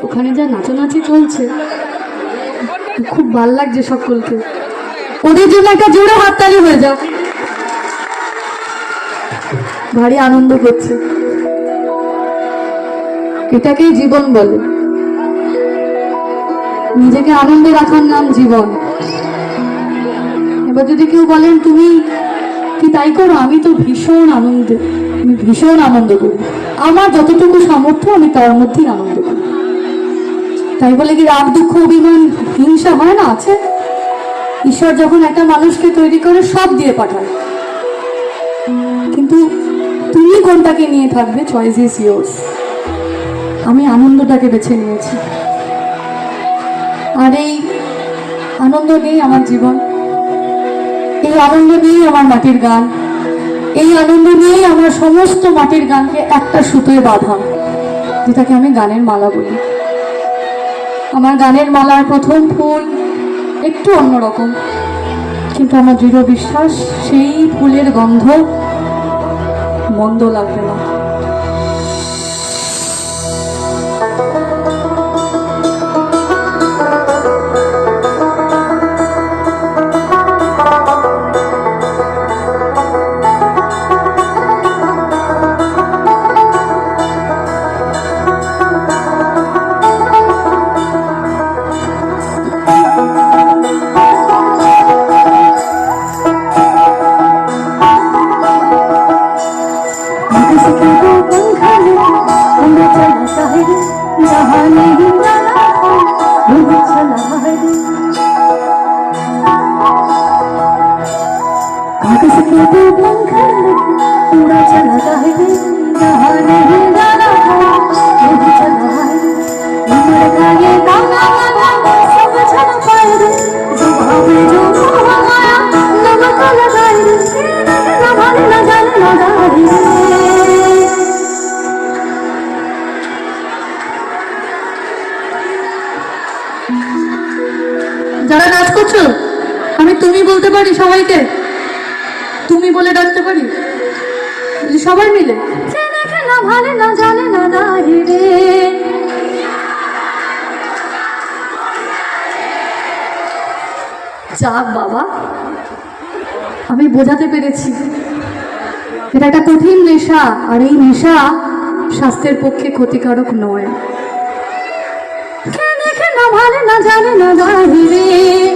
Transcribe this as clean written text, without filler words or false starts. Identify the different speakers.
Speaker 1: ওখানে যা নাচানাচি চলছে খুব ভাল লাগছে সকলকে। ওদের জন্য একটা জোরে হাততালি হয়ে যাক। ভারী আনন্দ করছে। এটাকেই জীবন বলে। নিজেকে আনন্দে রাখার নাম জীবন। এবার যদি কেউ বলেন তুমি কি তাই করো, আমি তো ভীষণ আনন্দে, আমি ভীষণ আনন্দ করি। আমার যতটুকু সামর্থ্য আমি তার মধ্যেই আনন্দ করি। তাই বলে কি রাগ, দুঃখ, অভিমান, হিংসা হয় না? আছে। ঈশ্বর যখন একটা মানুষকে তৈরি করে সব দিয়ে পাঠায়, কিন্তু তুমি কোনটাকে নিয়ে থাকবে, চয়েস ইজ ইয়োর্স। আমি আনন্দটাকে বেছে নিয়েছি, আর এই আনন্দ নিয়েই আমার জীবন, এই আনন্দ নিয়েই আমার মাটির গান, এই আনন্দ নিয়েই আমার সমস্ত মাটির গানকে একটা সুতোয় বাঁধা, যেটাকে আমি গানের মালা বলি। আমার গানের মালার প্রথম ফুল একটু অন্যরকম, কিন্তু আমার দৃঢ় বিশ্বাস সেই ফুলের গন্ধ মন্দ লাগবে না। যারা নাচ করছো, আমি তুমি বলতে পারি সবাইকে, তুমি বলে ডাকতে পারি সবাই মিলে। যাক বাবা, আমি বোঝাতে পেরেছি এটা একটা কঠিন নেশা, আর এই নেশা স্বাস্থ্যের পক্ষে ক্ষতিকারক নয়। না ভালে না জানে না দাঁড়িয়ে